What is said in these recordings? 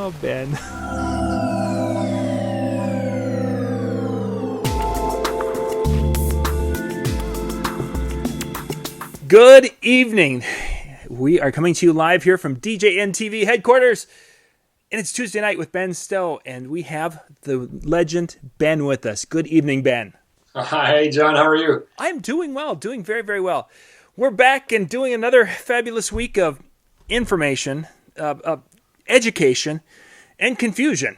Oh, Ben. Good evening. We are coming to you live here from DJNTV headquarters, and it's Tuesday night with Ben Stowe, and we have the legend Ben with us. Good evening, Ben. Hi, John. How are you? I'm doing well, doing very, very well. We're back and doing another fabulous week of information, education, and confusion.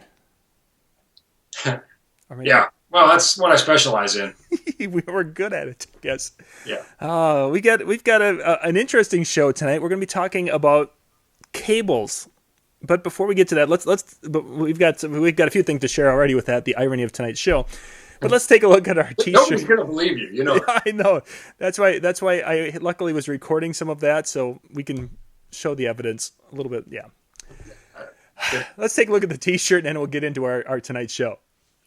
Yeah. Well, that's what I specialize in. We're good at it, I guess. Yeah. We've got an interesting show tonight. We're going to be talking about cables. But before we get to that, but we've got a few things to share already with that, the irony of tonight's show. But let's take a look at our t-shirt. Nobody's going to believe you, you know. Yeah, I know. That's why I luckily was recording some of that so we can show the evidence a little bit. Yeah. Let's take a look at the t-shirt and then we'll get into our tonight's show.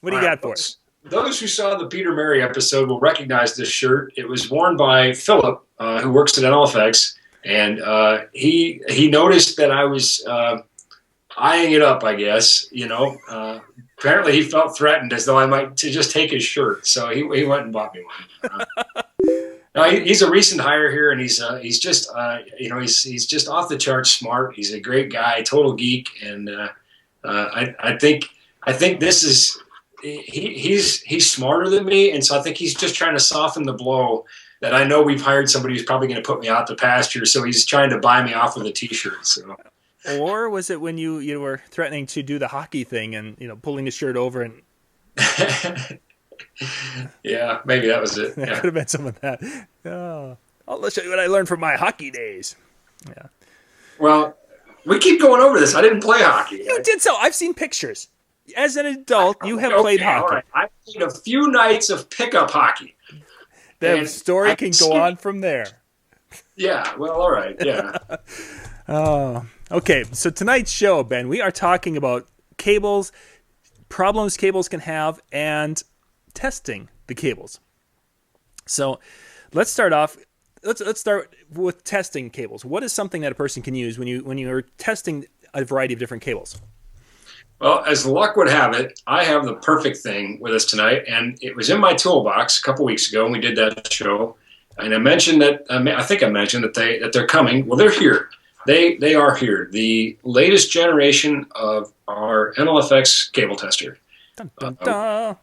What do you got for us? Those who saw the Peter Mary episode will recognize this shirt. It was worn by Philip, who works at NLFX, and he noticed that I was eyeing it up, I guess. You know, apparently he felt threatened, as though I might to just take his shirt. So he went and bought me one. No, he's a recent hire here, and he's just he's just off the charts smart. He's a great guy, total geek, and I think this is. He's smarter than me, and so I think he's just trying to soften the blow that I know we've hired somebody who's probably going to put me out the pasture, so he's trying to buy me off with a T-shirt. So. Or was it when you were threatening to do the hockey thing and pulling the shirt over and? Yeah, maybe that was it. That could have been some of that. Oh, I'll show you what I learned from my hockey days. Yeah. Well, we keep going over this. I didn't play hockey. You did so. I've seen pictures. As an adult, you have played hockey. All right. I've played a few nights of pickup hockey. The story can go on from there. Yeah, well, all right, yeah. Okay, so tonight's show, Ben, we are talking about cables, problems cables can have, and testing the cables. So let's start off. Let's start with testing cables. What is something that a person can use when you are testing a variety of different cables? Well, as luck would have it, I have the perfect thing with us tonight, and it was in my toolbox a couple weeks ago when we did that show. And I mentioned that I think I mentioned that they're coming. Well, they're here. They are here. The latest generation of our NLFX cable tester. Dun, dun, dun.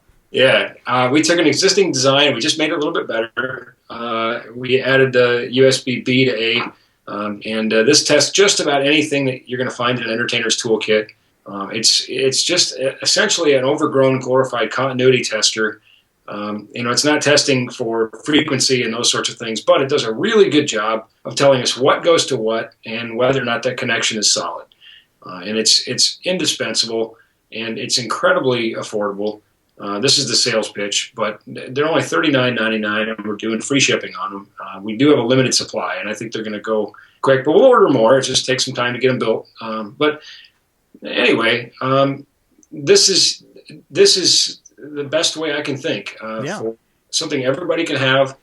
We took an existing design and we just made it a little bit better. We added the USB B to A, and this tests just about anything that you're going to find in an entertainer's toolkit. It's just essentially an overgrown glorified continuity tester. It's not testing for frequency and those sorts of things, but it does a really good job of telling us what goes to what and whether or not that connection is solid. And it's indispensable, and it's incredibly affordable. This is the sales pitch, but they're only $39.99, and we're doing free shipping on them. We do have a limited supply, and I think they're going to go quick, but we'll order more. It just takes some time to get them built. But anyway, this is the best way I can think for something everybody can have.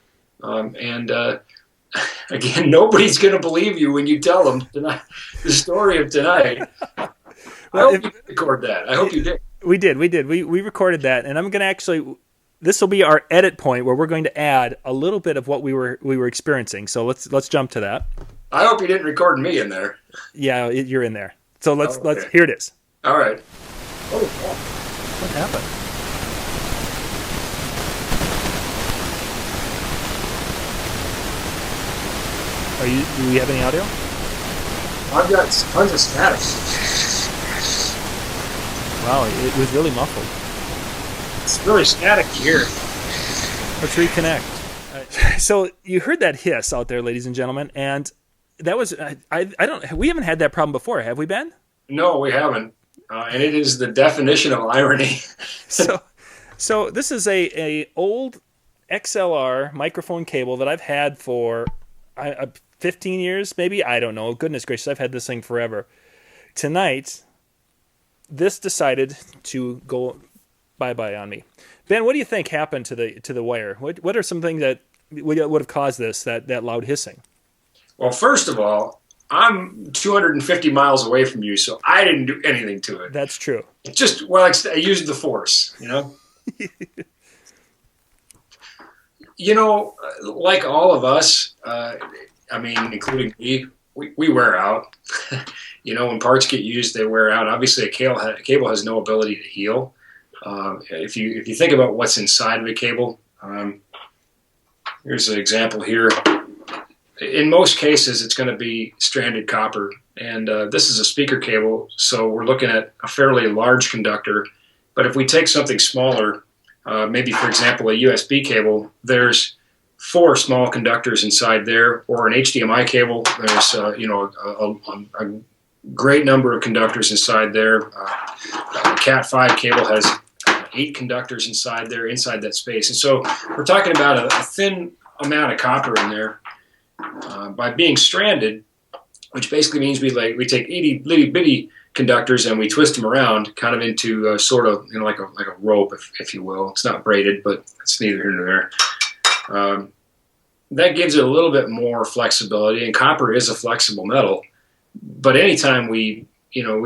Again, nobody's going to believe you when you tell them tonight, the story of tonight. I hope you record that. I hope you did. We did. We recorded that, and I'm going to actually. This will be our edit point where we're going to add a little bit of what we were experiencing. So let's jump to that. I hope you didn't record me in there. Yeah, you're in there. So let's here it is. All right. Oh, what happened? Do we have any audio? I've got tons of static. Wow, it was really muffled. It's really static here. Let's reconnect. So you heard that hiss out there, ladies and gentlemen, and that was we haven't had that problem before, have we, Ben? No, we haven't, and it is the definition of irony. So this is a old XLR microphone cable that I've had for 15 years, maybe. I don't know. Goodness gracious, I've had this thing forever. Tonight, this decided to go bye-bye on me. Ben, what do you think happened to the wire? What are some things that would have caused that loud hissing? Well, first of all, I'm 250 miles away from you, so I didn't do anything to it. That's true. It just, well, I used the force, you know? You know, like all of us, I mean, including me, we wear out. You know, when parts get used, they wear out. Obviously, a cable has no ability to heal. If you think about what's inside of a cable, here's an example here. In most cases, it's going to be stranded copper, and this is a speaker cable, so we're looking at a fairly large conductor. But if we take something smaller, maybe, for example, a USB cable, there's 4 small conductors inside there, or an HDMI cable, there's a great number of conductors inside there. A Cat5 cable has 8 conductors inside there, inside that space. And so we're talking about a thin amount of copper in there. By being stranded, which basically means we take itty bitty conductors and we twist them around, kind of into sort of, you know, like a rope, if you will. It's not braided, but it's neither here nor there. That gives it a little bit more flexibility, and copper is a flexible metal. But anytime we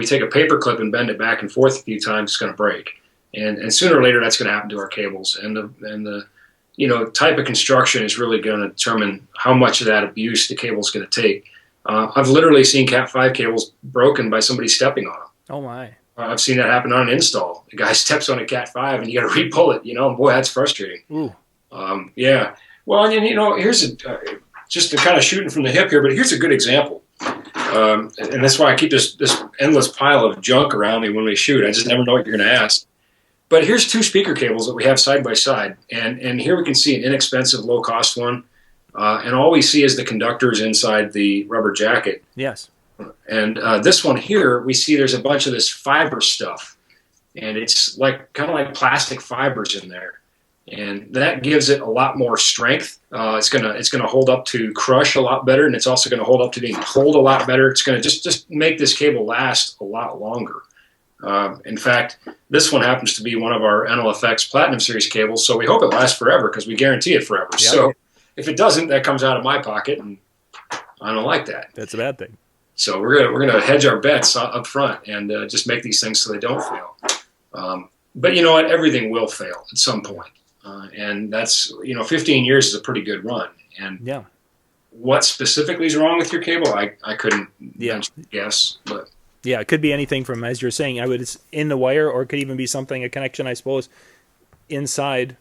take a paper clip and bend it back and forth a few times, it's going to break, and sooner or later that's going to happen to our cables. And the type of construction is really going to determine how much of that abuse the cable's going to take. I've literally seen Cat5 cables broken by somebody stepping on them. Oh my! I've seen that happen on an install. The guy steps on a Cat5 and you got to re-pull it. And boy, that's frustrating. Ooh. Yeah. Well, and here's just kind of shooting from the hip here, but here's a good example. And that's why I keep this endless pile of junk around me when we shoot. I just never know what you're going to ask. But here's 2 speaker cables that we have side by side, and here we can see an inexpensive, low-cost one, and all we see is the conductors inside the rubber jacket. Yes. And this one here, we see there's a bunch of this fiber stuff, and it's kind of like plastic fibers in there, and that gives it a lot more strength. It's gonna hold up to crush a lot better, and it's also going to hold up to being pulled a lot better. It's going to just make this cable last a lot longer. In fact, this one happens to be one of our NLFX Platinum Series cables, so we hope it lasts forever because we guarantee it forever. Yep. So if it doesn't, that comes out of my pocket, and I don't like that. That's a bad thing. So we're gonna hedge our bets up front and just make these things so they don't fail. But you know what? Everything will fail at some point, and that's 15 years is a pretty good run. And yeah, what specifically is wrong with your cable? I couldn't guess, but. Yeah, it could be anything from, as you're saying, it's in the wire, or it could even be a connection, I suppose, inside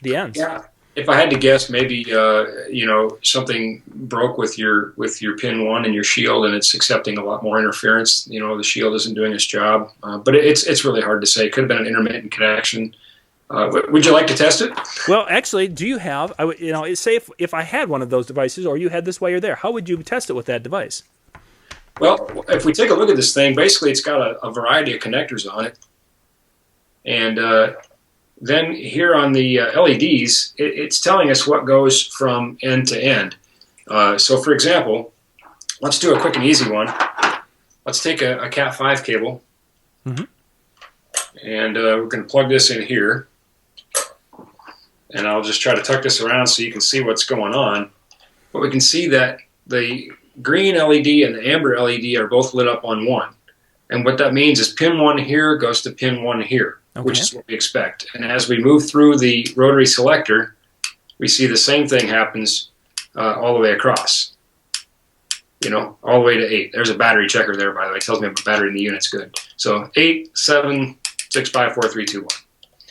the ends. Yeah. If I had to guess, maybe something broke with your pin 1 and your shield, and it's accepting a lot more interference. The shield isn't doing its job, but it's really hard to say. It could have been an intermittent connection. Would you like to test it? Well, actually, do you have? Say if I had one of those devices, or you had this wire there, how would you test it with that device? Well, if we take a look at this thing, basically it's got a variety of connectors on it. And then here on the LEDs, it's telling us what goes from end to end. So for example, let's do a quick and easy one. Let's take a Cat5 cable. Mm-hmm. And we're going to plug this in here. And I'll just try to tuck this around so you can see what's going on. But we can see that the green LED and the amber LED are both lit up on one. And what that means is pin 1 here goes to pin 1 here, which is what we expect. And as we move through the rotary selector, we see the same thing happens all the way across. All the way to 8. There's a battery checker there, by the way. It tells me if the battery in the unit's good. So 8, 7, 6, 5, 4, 3, 2, 1.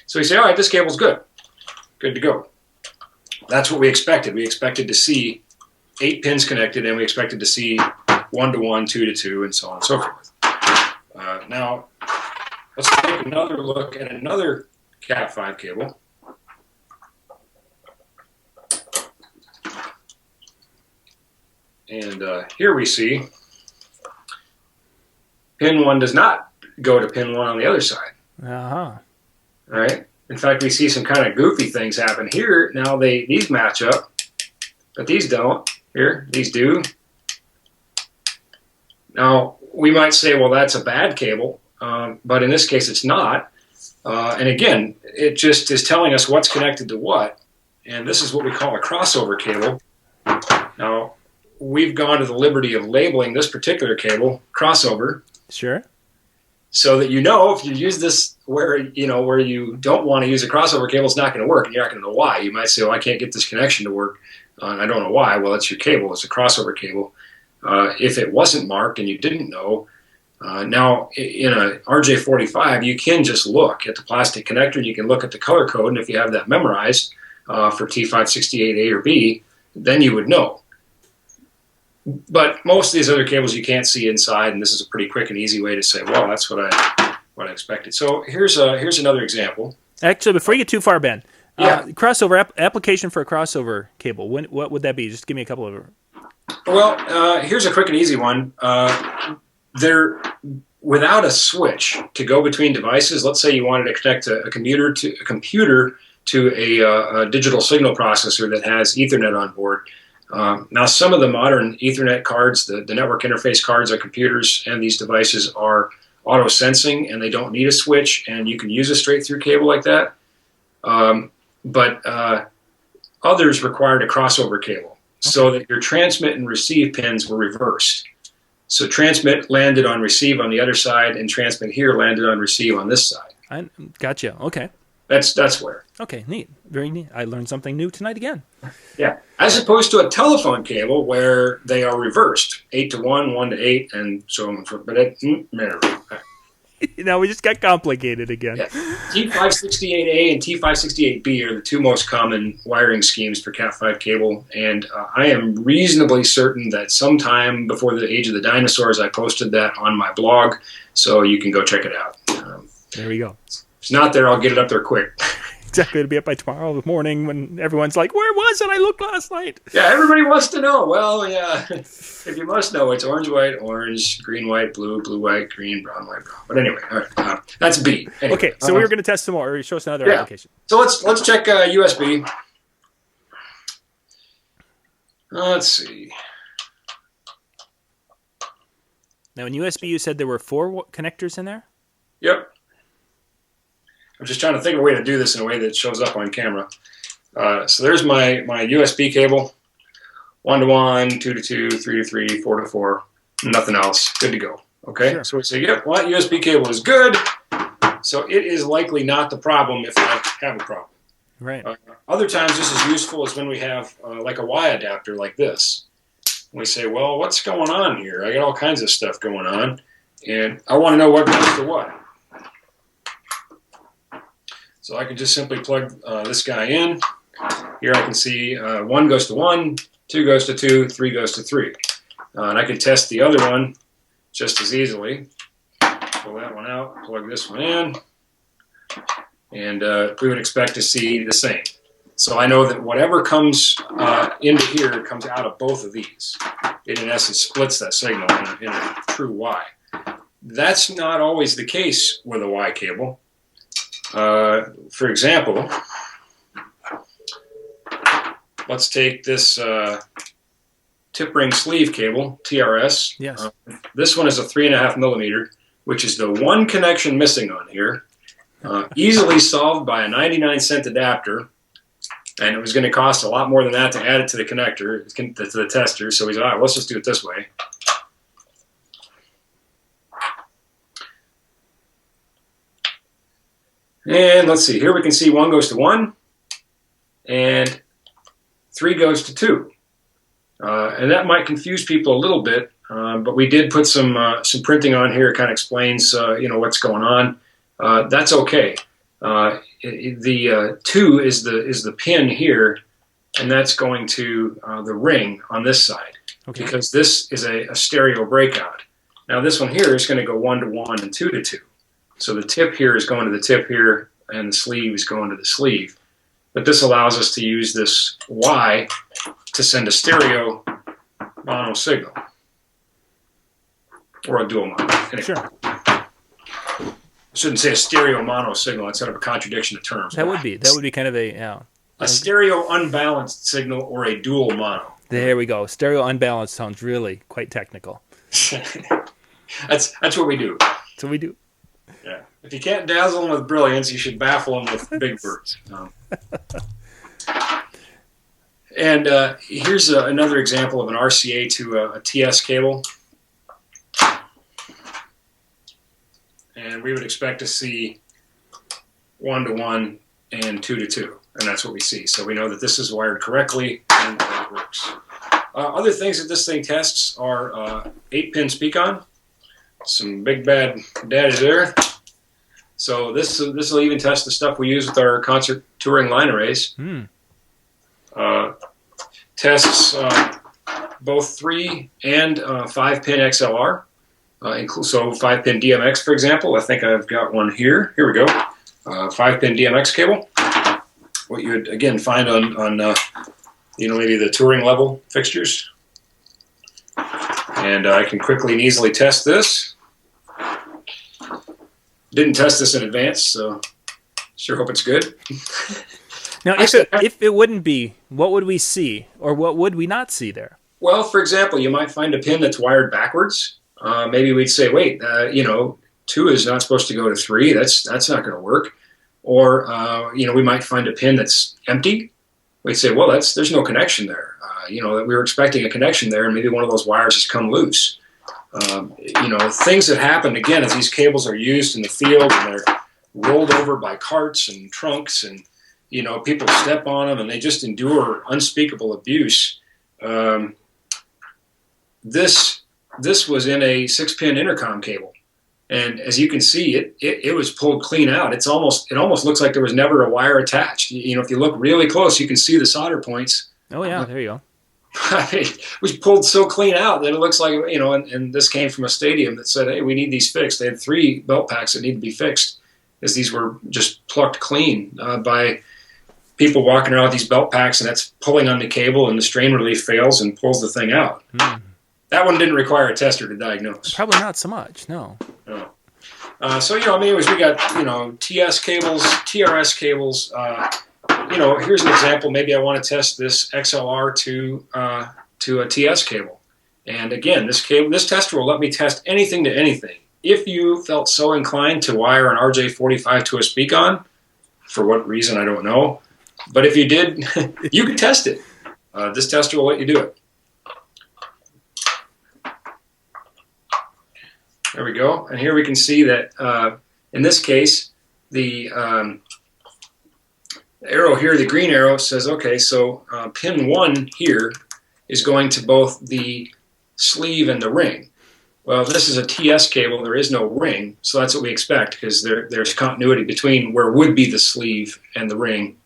So we say, all right, this cable's good. Good to go. That's what we expected. We expected to see 8 pins connected, and we expected to see 1 to 1, 2 to 2, and so on and so forth. Now, let's take another look at another Cat5 cable. And here we see pin 1 does not go to pin 1 on the other side. Uh-huh. All right. In fact, we see some kind of goofy things happen here. Now these match up, but these don't. Here, these do. Now, we might say, well, that's a bad cable, but in this case, it's not. And again, it just is telling us what's connected to what. And this is what we call a crossover cable. Now, we've gone to the liberty of labeling this particular cable crossover. Sure. So that if you use this where you don't want to use a crossover cable, it's not going to work, and you're not going to know why. You might say, "Oh, I can't get this connection to work. I don't know why." Well, it's your cable. It's a crossover cable. If it wasn't marked and you didn't know, now in a RJ45, you can just look at the plastic connector. You can look at the color code, and if you have that memorized for T568A or B, then you would know. But most of these other cables you can't see inside, and this is a pretty quick and easy way to say, well, that's what I expected. So here's another example. Actually, before you get too far, Ben, crossover application for a crossover cable. What would that be? Just give me a couple of. Well, here's a quick and easy one. Without a switch to go between devices. Let's say you wanted to connect a computer to a digital signal processor that has Ethernet on board. Now, some of the modern Ethernet cards, the network interface cards on computers and these devices are auto-sensing, and they don't need a switch, and you can use a straight-through cable like that. But others required a crossover cable so that your transmit and receive pins were reversed. So transmit landed on receive on the other side, and transmit here landed on receive on this side. I gotcha. Okay. That's where. Okay, neat. Very neat. I learned something new tonight again. Yeah. As opposed to a telephone cable where they are reversed, 8 to 1, 1 to 8, and so on. But now we just got complicated again. Yeah. T568A and T568B are the two most common wiring schemes for Cat5 cable, and I am reasonably certain that sometime before the age of the dinosaurs I posted that on my blog, so you can go check it out. There we go. If it's not there, I'll get it up there quick. Exactly. It'll be up by tomorrow morning when everyone's like, where was it? I looked last night. Yeah, everybody wants to know. Well, yeah, if you must know, it's orange, white, orange, green, white, blue, blue, white, green, brown, white, brown. But anyway, all right, that's B. Anyway, okay, so we were going to test some more, or show us another application. So let's check USB. Let's see. Now, in USB, you said there were 4 connectors in there? Yep. I'm just trying to think of a way to do this in a way that shows up on camera. So there's my USB cable. 1 to 1, 2 to 2, 3 to 3, 4 to 4. Nothing else. Good to go. Okay. Sure. So we say, yep, well, USB cable is good. So it is likely not the problem if I have a problem. Right. Other times this is useful is when we have like a Y adapter like this. We say, well, what's going on here? I got all kinds of stuff going on, and I want to know what goes to what. So I can just simply plug this guy in. Here I can see 1 goes to 1, 2 goes to 2, 3 goes to 3. And I can test the other one just as easily. Pull that one out, plug this one in, and we would expect to see the same. So I know that whatever comes into here comes out of both of these. It in essence splits that signal in a true Y. That's not always the case with a Y cable. For example, let's take this tip ring sleeve cable, TRS. Yes. This one is a 3.5 millimeter, which is the one connection missing on here. Easily solved by a 99-cent adapter, and it was going to cost a lot more than that to add it to the connector, to the tester. So he's all right, let's just do it this way. And let's see, here we can see 1 goes to 1, and 3 goes to 2. And that might confuse people a little bit, but we did put some printing on here. It kind of explains, what's going on. That's okay. The 2 is the pin here, and that's going to the ring on this side, because this is a stereo breakout. Now this one here is going to go 1 to 1 and 2 to 2. So the tip here is going to the tip here, and the sleeve is going to the sleeve. But this allows us to use this Y to send a stereo mono signal, or a dual mono. Anyway. Sure. I shouldn't say a stereo mono signal. That's kind of a contradiction of terms. That would be kind of a stereo unbalanced signal or a dual mono. There we go. Stereo unbalanced sounds really quite technical. That's what we do. That's what we do. Yeah. If you can't dazzle them with brilliance, you should baffle them with big words. And here's another example of an RCA to a TS cable. And we would expect to see 1-to-1 and 2-to-2. And that's what we see. So we know that this is wired correctly and that it works. Other things that this thing tests are 8-pin speak-on. Some big bad daddy there. So this will even test the stuff we use with our concert touring line arrays. Tests both 3 and 5-pin XLR. So 5-pin DMX, for example. I think I've got one here. Here we go. 5-pin DMX cable. What you would, again, find on maybe the touring level fixtures. And I can quickly and easily test this. Didn't test this in advance, so sure hope it's good. Now, if it wouldn't be, what would we see, or what would we not see there? Well, for example, you might find a pin that's wired backwards. Maybe we'd say, wait, 2 is not supposed to go to 3. That's not going to work. Or we might find a pin that's empty. We'd say, well, there's no connection there. We were expecting a connection there, and maybe one of those wires has come loose. Things that happen, again, as these cables are used in the field and they're rolled over by carts and trunks and, people step on them and they just endure unspeakable abuse. This was in a 6-pin intercom cable. And as you can see, it was pulled clean out. It almost looks like there was never a wire attached. If you look really close, you can see the solder points. Oh, yeah, there you go. It was pulled so clean out that it looks like, and this came from a stadium that said, hey, we need these fixed. They had 3 belt packs that need to be fixed, as these were just plucked clean by people walking around with these belt packs, and that's pulling on the cable, and the strain relief fails and pulls the thing out. That one didn't require a tester to diagnose. Probably not so much, no. No. Anyways, we got, TS cables, TRS cables. Here's an example. Maybe I want to test this XLR to a TS cable. And again, this tester will let me test anything to anything. If you felt so inclined to wire an RJ45 to a speak-on, for what reason, I don't know. But if you did, you could test it. This tester will let you do it. There we go. And here we can see that in this case, the arrow here, the green arrow, says, okay, so pin 1 here is going to both the sleeve and the ring. Well, this is a TS cable. There is no ring, so that's what we expect, because there's continuity between where would be the sleeve and the ring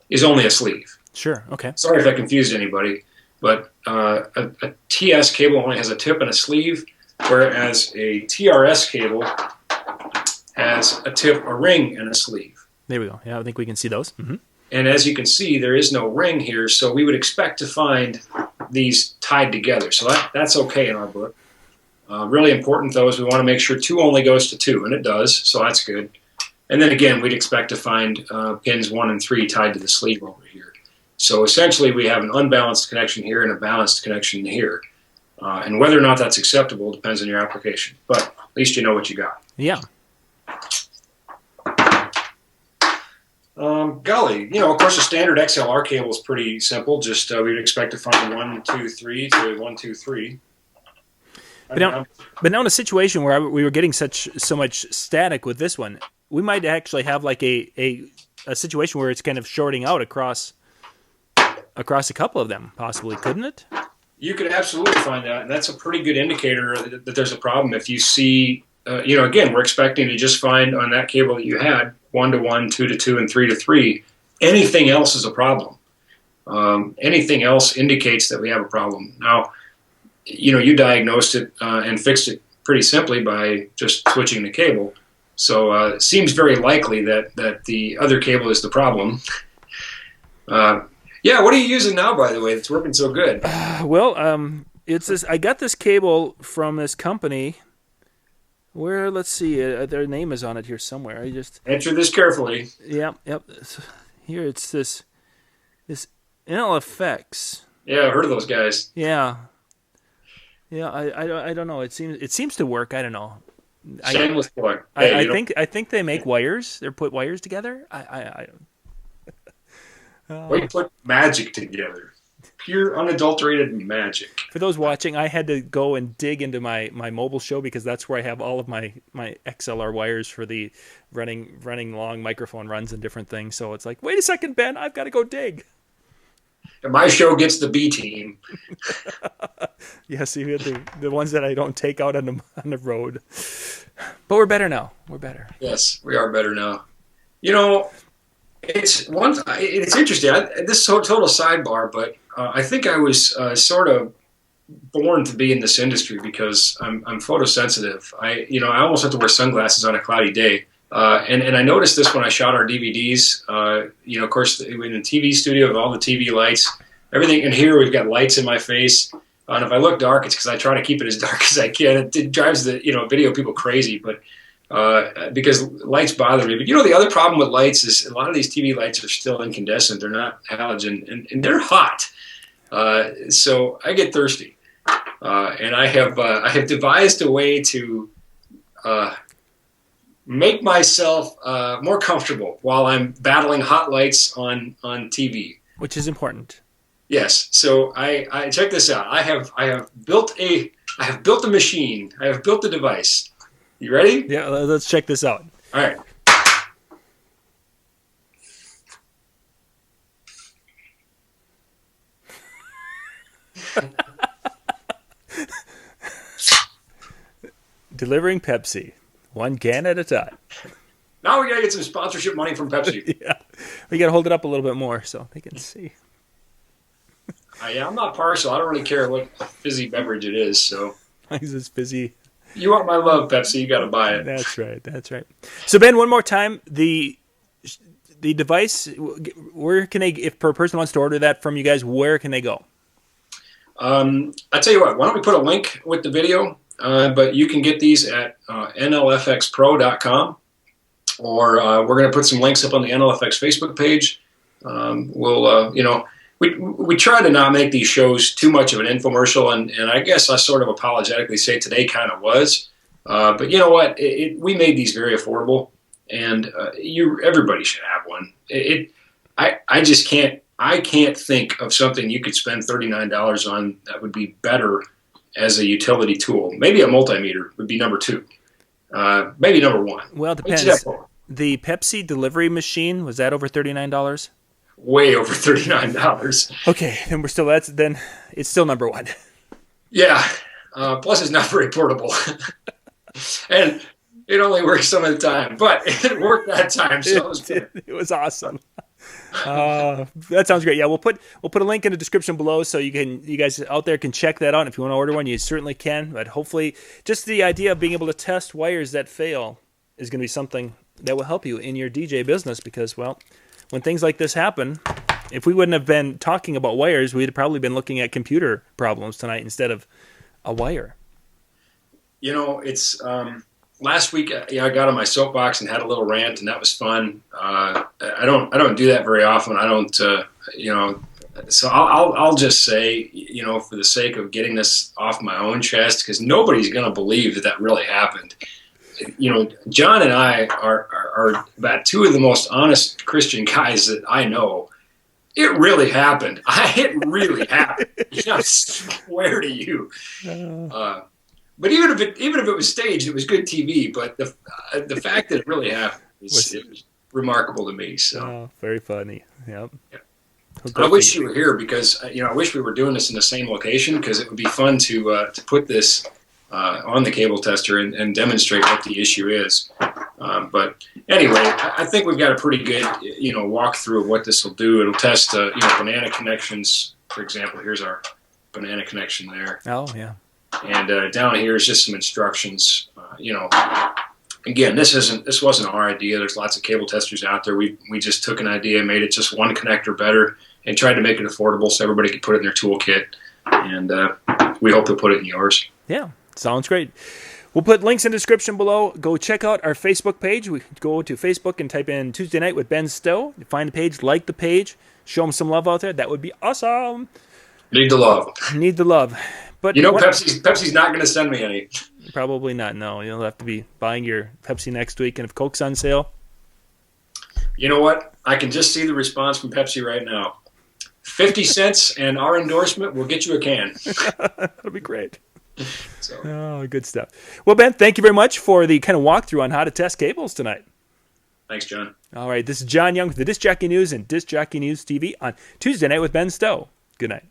is only a sleeve. Sure, okay. Sorry if I confused anybody, but a TS cable only has a tip and a sleeve, whereas a TRS cable has a tip, a ring, and a sleeve. There we go. Yeah, I think we can see those. Mm-hmm. And as you can see, there is no ring here, so we would expect to find these tied together. So that's okay in our book. Really important, though, is we want to make sure 2 only goes to 2, and it does, so that's good. And then again, we'd expect to find pins 1 and 3 tied to the sleeve over here. So essentially, we have an unbalanced connection here and a balanced connection here. And whether or not that's acceptable depends on your application. But at least you know what you got. Yeah. Golly, of course, a standard XLR cable is pretty simple. Just we'd expect to find 1, 2, 3 to 1, 2, 3. But now in a situation where we were getting so much static with this one, we might actually have like a situation where it's kind of shorting out across a couple of them, possibly, couldn't it? You could absolutely find that, and that's a pretty good indicator that there's a problem. If you see, again, we're expecting to just find on that cable that you had 1-to-1, 2-to-2, and 3-to-3. Anything else is a problem. Anything else indicates that we have a problem. Now, you diagnosed it and fixed it pretty simply by just switching the cable. So it seems very likely that the other cable is the problem. Yeah, what are you using now, by the way, that's working so good? It's this. I got this cable from this company. Where, let's see, their name is on it here somewhere. I just answer this carefully. Yep. Here it's this NLFX. Yeah, I've heard of those guys. Yeah. I don't know. It seems to work. I don't know. Shameless plug. I think they make wires. They put wires together. I don't. We put magic together. pure unadulterated magic. For those watching, I had to go and dig into my mobile show because that's where I have all of my XLR wires for the running long microphone runs and different things. So it's like, wait a second, Ben, I've got to go dig. And my show gets the B team. Yes, you had the ones that I don't take out on the road. But we're better now. We're better. Yes, we are better now. You know, it's interesting. This is total sidebar, but I think I was sort of born to be in this industry because I'm photosensitive. I almost have to wear sunglasses on a cloudy day. And I noticed this when I shot our DVDs. Of course, in the TV studio with all the TV lights, everything. And here we've got lights in my face. And if I look dark, it's because I try to keep it as dark as I can. It drives the video people crazy, but because lights bother me. But the other problem with lights is a lot of these TV lights are still incandescent. They're not halogen, and they're hot. So I get thirsty, and I have devised a way to make myself more comfortable while I'm battling hot lights on TV, which is important. Yes. So I check this out. I have built a machine. I have built a device. You ready? Yeah. Let's check this out. All right. Delivering Pepsi, one can at a time. Now we gotta get some sponsorship money from Pepsi. Yeah, we gotta hold it up a little bit more so they can see. Yeah, I'm not partial. I don't really care what fizzy beverage it is. So, Is this fizzy? You want my love, Pepsi? You got to buy it. That's right. That's right. So Ben, one more time, the device. Where can they, if a person wants to order that from you guys, where can they go? I tell you what. Why don't we put a link with the video? But you can get these at nlfxpro.com, or we're going to put some links up on the NLFX Facebook page. We try to not make these shows too much of an infomercial, and I guess I sort of apologetically say today kind of was. But you know what? We made these very affordable, and everybody should have one. I just can't. I can't think of something you could spend $39 on that would be better as a utility tool. Maybe a multimeter would be number 2. Maybe number 1. Well, it depends. The Pepsi delivery machine, was that over $39? Way over $39. Okay, then it's still number 1. Yeah. Plus it's not very portable. And it only works some of the time, but it worked that time, so it was awesome. That sounds great. Yeah, we'll put a link in the description below so you guys out there can check that out. If you want to order one, you certainly can. But hopefully, just the idea of being able to test wires that fail is going to be something that will help you in your DJ business. Because, well, when things like this happen, if we wouldn't have been talking about wires, we'd have probably been looking at computer problems tonight instead of a wire. It's last week. I got on my soapbox and had a little rant, and that was fun. I don't do that very often. I don't, So I'll just say, for the sake of getting this off my own chest, because nobody's going to believe that really happened. John and I are about 2 of the most honest Christian guys that I know. It really happened. It really happened. I swear to you. But even if it was staged, it was good TV. But the fact that it really happened was remarkable to me. So very funny. Yep. Yeah. I wish you were here because I wish we were doing this in the same location because it would be fun to put this on the cable tester and demonstrate what the issue is. But anyway, I think we've got a pretty good walkthrough of what this will do. It'll test banana connections, for example. Here's our banana connection there. Oh yeah. And down here is just some instructions. Again, this wasn't our idea. There's lots of cable testers out there. We just took an idea, made it just one connector better, and tried to make it affordable so everybody could put it in their toolkit. And we hope to put it in yours. Yeah, sounds great. We'll put links in the description below. Go check out our Facebook page. We go to Facebook and type in Tuesday Night with Ben Stowe. Find the page, like the page, show them some love out there. That would be awesome. Need the love. Need the love. But Pepsi's not going to send me any. Probably not. No, you'll have to be buying your Pepsi next week. And if Coke's on sale, you know what? I can just see the response from Pepsi right now. 50 cents and our endorsement will get you a can. That'll be great. So. Oh, good stuff. Well, Ben, thank you very much for the kind of walkthrough on how to test cables tonight. Thanks, John. All right, this is John Young with the Disc Jockey News and Disc Jockey News TV on Tuesday night with Ben Stowe. Good night.